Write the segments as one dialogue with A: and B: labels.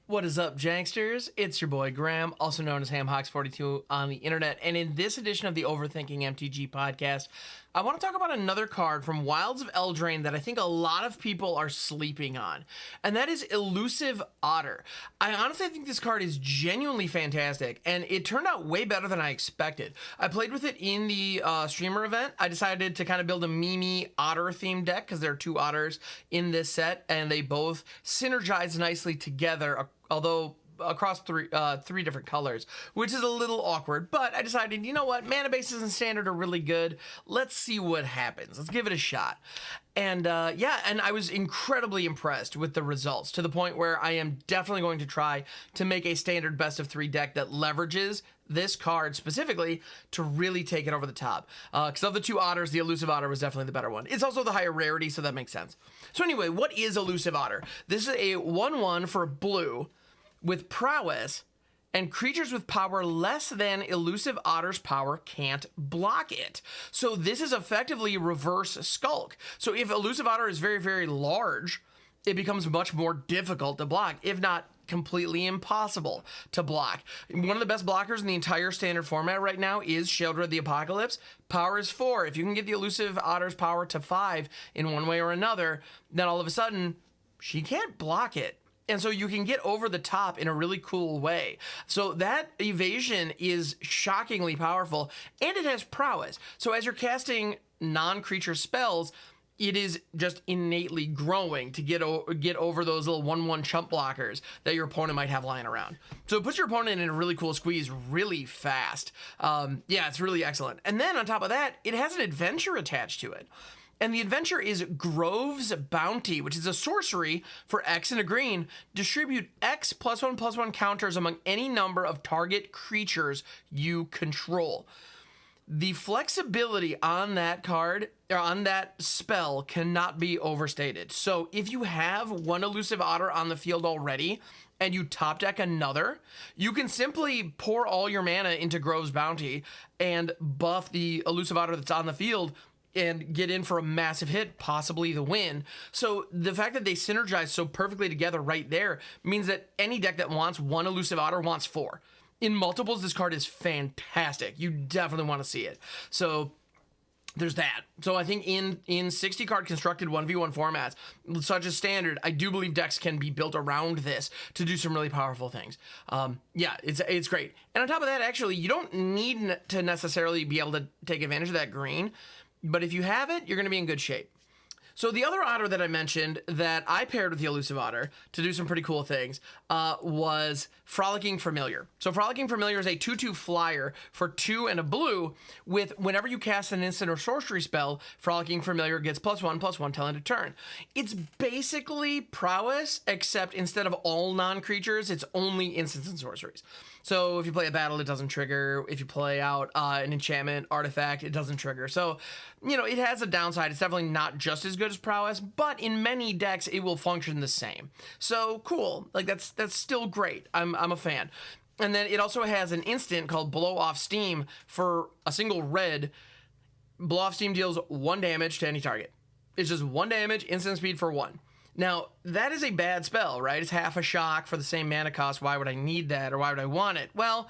A: What is up, Janksters? It's your boy Graham, also known as HamHawks42 on the internet, and in this edition of the Overthinking MTG podcast, I want to talk about another card from Wilds of Eldraine that I think a lot of people are sleeping on, and that is Elusive Otter. I honestly think this card is genuinely fantastic, and it turned out way better than I expected. I played with it in the streamer event. I decided to kind of build a Mimi Otter-themed deck because there are two Otters in this set, and they both synergize nicely together, although across three different colors, which is a little awkward, but I decided, you know what, mana bases and standard are really good. Let's see what happens. Let's give it a shot. And yeah, and I was incredibly impressed with the results, to the point where I am definitely going to try to make a standard best of 3 deck that leverages this card specifically to really take it over the top. Because of the two Otters, the Elusive Otter was definitely the better one. It's also the higher rarity, so that makes sense. So anyway, what is Elusive Otter? This is a 1/1 for blue with prowess, and creatures with power less than Elusive Otter's power can't block it. So this is effectively reverse Skulk. So if Elusive Otter is very, very large, it becomes much more difficult to block, if not completely impossible to block. One of the best blockers in the entire standard format right now is Sheoldred of the Apocalypse. Power is 4. If you can get the Elusive Otter's power to 5 in one way or another, then all of a sudden, she can't block it. And so you can get over the top in a really cool way. So that evasion is shockingly powerful, and it has prowess. So as you're casting non-creature spells, it is just innately growing to get over those little 1/1 chump blockers that your opponent might have lying around. So it puts your opponent in a really cool squeeze really fast. Yeah, it's really excellent. And then on top of that, it has an adventure attached to it. And the adventure is Grove's Bounty, which is a sorcery for X and a green. Distribute X +1/+1 counters among any number of target creatures you control. The flexibility on that card, or on that spell, cannot be overstated. So if you have one Elusive Otter on the field already, and you top deck another, you can simply pour all your mana into Grove's Bounty and buff the Elusive Otter that's on the field and get in for a massive hit, possibly the win. So the fact that they synergize so perfectly together right there means that any deck that wants one Elusive Otter wants 4. In multiples, this card is fantastic. You definitely want to see it. So there's that. So I think in 60 card constructed 1v1 formats, such as standard, I do believe decks can be built around this to do some really powerful things. Yeah, it's great. And on top of that, actually, you don't need to necessarily be able to take advantage of that green, but if you have it, you're going to be in good shape. So the other Otter that I mentioned that I paired with the Elusive Otter to do some pretty cool things was Frolicking Familiar. So Frolicking Familiar is a 2/2 flyer for 2 and a blue with whenever you cast an instant or sorcery spell, Frolicking Familiar gets +1/+1 till end of turn. It's basically prowess, except instead of all non-creatures, it's only instants and sorceries. So if you play a battle, it doesn't trigger. If you play out an enchantment, artifact, it doesn't trigger. So, you know, it has a downside. It's definitely not just as good as prowess, but in many decks, it will function the same. So cool. Like that's still great. I'm a fan. And then it also has an instant called Blow Off Steam for a single red. Blow Off Steam deals 1 damage to any target. It's just 1 damage, instant speed for 1. Now, that is a bad spell, right? It's half a shock for the same mana cost. Why would I need that, or why would I want it? Well,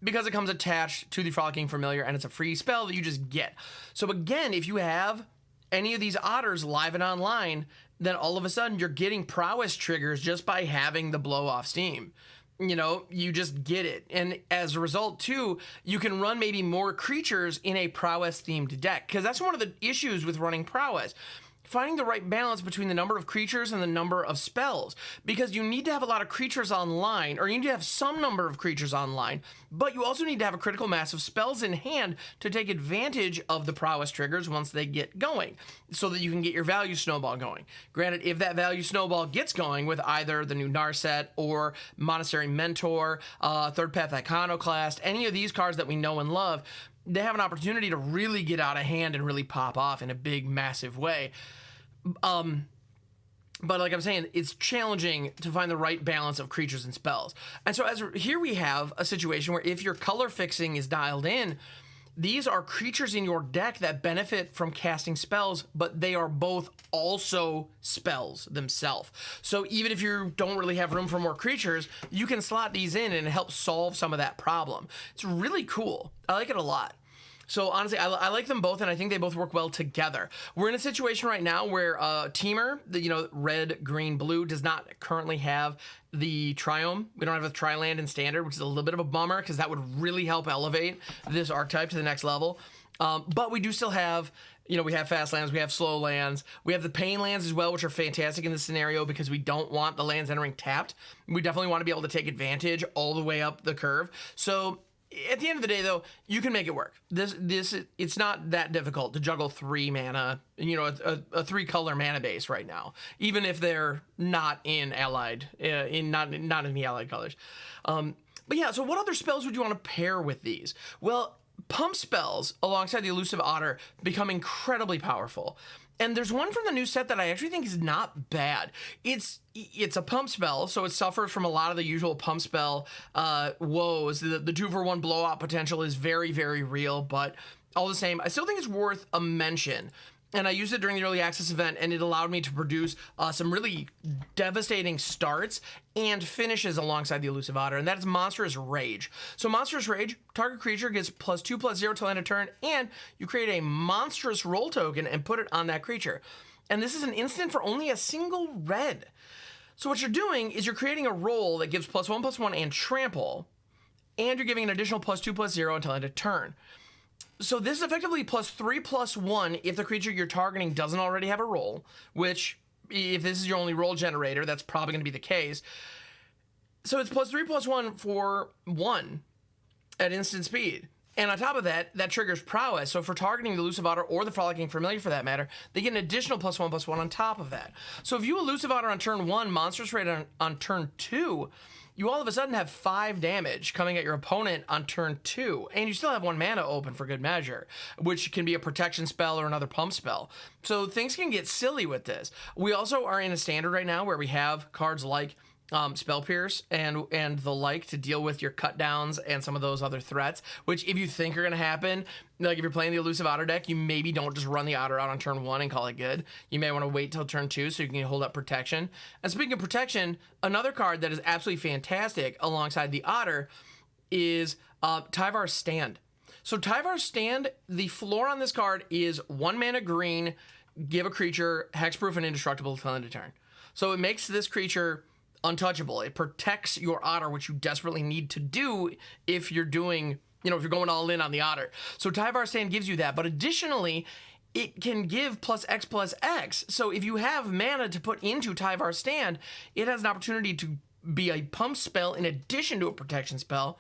A: because it comes attached to the Frolicking Familiar, and it's a free spell that you just get. So again, if you have any of these Otters live and online, then all of a sudden you're getting prowess triggers just by having the Blow Off Steam. You know, you just get it. And as a result, too, you can run maybe more creatures in a prowess-themed deck, because that's one of the issues with running prowess. Finding the right balance between the number of creatures and the number of spells, because you need to have a lot of creatures online, or you need to have some number of creatures online, but you also need to have a critical mass of spells in hand to take advantage of the prowess triggers once they get going, so that you can get your value snowball going. Granted, if that value snowball gets going with either the new Narset or Monastery Mentor, Third Path Iconoclast, any of these cards that we know and love, they have an opportunity to really get out of hand and really pop off in a big, massive way. But like I'm saying, it's challenging to find the right balance of creatures and spells. And so here we have a situation where if your color fixing is dialed in, these are creatures in your deck that benefit from casting spells, but they are both also spells themselves. So even if you don't really have room for more creatures, you can slot these in and it helps solve some of that problem. It's really cool. I like it a lot. So honestly, I like them both, and I think they both work well together. We're in a situation right now where Teamer, red, green, blue, does not currently have the Triome. We don't have a Tri-land in Standard, which is a little bit of a bummer because that would really help elevate this archetype to the next level. But we do still have, we have fast lands, we have slow lands, we have the pain lands as well, which are fantastic in this scenario because we don't want the lands entering tapped. We definitely want to be able to take advantage all the way up the curve. So at the end of the day, though, you can make it work. It's not that difficult to juggle 3 mana, a 3-color mana base right now, even if they're not in allied, not in the allied colors. But yeah, so what other spells would you want to pair with these? Well, pump spells alongside the Elusive Otter become incredibly powerful. And there's one from the new set that I actually think is not bad. It's a pump spell, so it suffers from a lot of the usual pump spell woes. The 2-for-1 blowout potential is very, very real, but all the same, I still think it's worth a mention. And I used it during the early access event, and it allowed me to produce some really devastating starts and finishes alongside the Elusive Otter, and that is Monstrous Rage. So Monstrous Rage, target creature gets +2/+0 till end of turn, and you create a monstrous roll token and put it on that creature. And this is an instant for only a single red. So what you're doing is you're creating a roll that gives +1/+1 and trample, and you're giving an additional +2/+0 until end of turn. So this is effectively +3/+1 if the creature you're targeting doesn't already have a roll, which if this is your only roll generator, that's probably going to be the case. So it's +3/+1 for 1 at instant speed. And on top of that, that triggers prowess. So for targeting the Elusive Otter or the Frolicking Familiar for that matter, they get an additional +1/+1 on top of that. So if you Elusive Otter on turn 1, Monstrous Rage on turn 2, you all of a sudden have 5 damage coming at your opponent on turn 2, and you still have 1 mana open for good measure, which can be a protection spell or another pump spell. So things can get silly with this. We also are in a standard right now where we have cards like Spell Pierce and the like to deal with your cut downs and some of those other threats, which if you think are going to happen, like if you're playing the Elusive Otter deck, you maybe don't just run the Otter out on turn 1 and call it good. You may want to wait till turn 2 so you can hold up protection. And speaking of protection, another card that is absolutely fantastic alongside the Otter is Tyvar's Stand. So Tyvar's Stand, the floor on this card is 1 mana green, give a creature hexproof and indestructible till end of turn. So it makes this creature untouchable. It protects your Otter, which you desperately need to do if you're doing, if you're going all in on the Otter. So Tyvar's Stand gives you that, but additionally, it can give +X/+X. So if you have mana to put into Tyvar's Stand, it has an opportunity to be a pump spell in addition to a protection spell.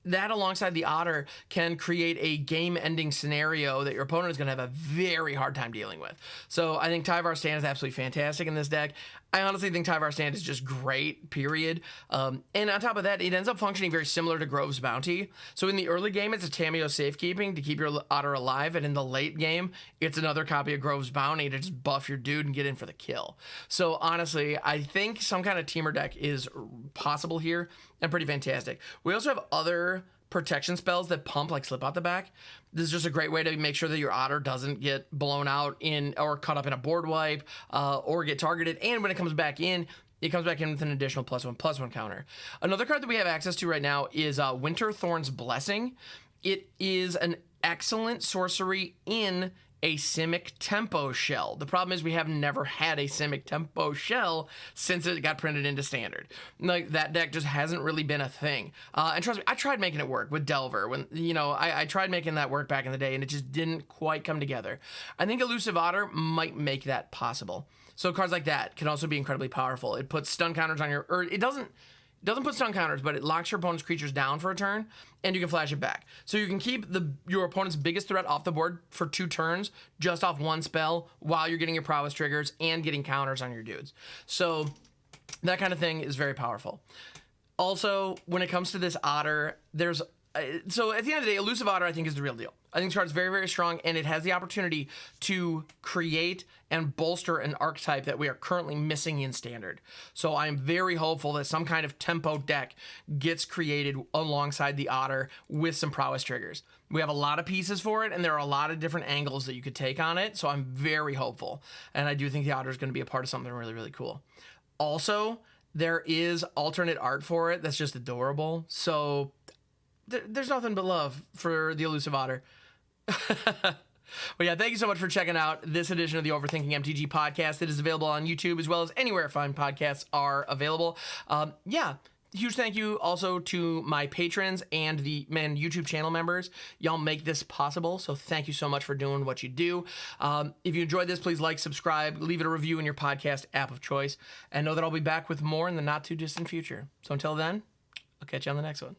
A: That alongside the Otter can create a game-ending scenario that your opponent is going to have a very hard time dealing with. So I think Tyvar's Stand is absolutely fantastic in this deck. I honestly think Tyvar's Stand is just great, period. And on top of that, it ends up functioning very similar to Grove's Bounty. So in the early game, it's a Tamiyo safekeeping to keep your Otter alive, and in the late game, it's another copy of Grove's Bounty to just buff your dude and get in for the kill. So honestly, I think some kind of teamer deck is possible here and pretty fantastic. We also have other protection spells that pump, like Slip Out the Back. This is just a great way to make sure that your Otter doesn't get blown out in or caught up in a board wipe or get targeted. And when it comes back in, it comes back in with an additional +1/+1 counter. Another card that we have access to right now is Winterthorn's Blessing. It is an excellent sorcery in a Simic Tempo shell. The problem is we have never had a Simic Tempo shell since it got printed into Standard. Like, that deck just hasn't really been a thing. And trust me, I tried making it work with Delver. When I tried making that work back in the day, and it just didn't quite come together. I think Elusive Otter might make that possible. So cards like that can also be incredibly powerful. It puts stun counters on your, or it doesn't put stun counters, but it locks your opponent's creatures down for a turn, and you can flash it back. So you can keep your opponent's biggest threat off the board for 2 turns, just off 1 spell, while you're getting your prowess triggers and getting counters on your dudes. So that kind of thing is very powerful. Also, when it comes to this Otter, there's so at the end of the day, Elusive Otter, I think, is the real deal. I think this card's very, very strong, and it has the opportunity to create and bolster an archetype that we are currently missing in Standard. So I'm very hopeful that some kind of tempo deck gets created alongside the Otter with some prowess triggers. We have a lot of pieces for it, and there are a lot of different angles that you could take on it, so I'm very hopeful. And I do think the Otter is going to be a part of something really, really cool. Also, there is alternate art for it that's just adorable. So there's nothing but love for the Elusive Otter. Well, yeah, thank you so much for checking out this edition of the Overthinking MTG podcast. It is available on YouTube as well as anywhere fine podcasts are available. Yeah, huge thank you also to my patrons and the YouTube channel members. Y'all make this possible, so thank you so much for doing what you do. If you enjoyed this, please like, subscribe, leave it a review in your podcast app of choice, and know that I'll be back with more in the not too distant future. So until then, I'll catch you on the next one.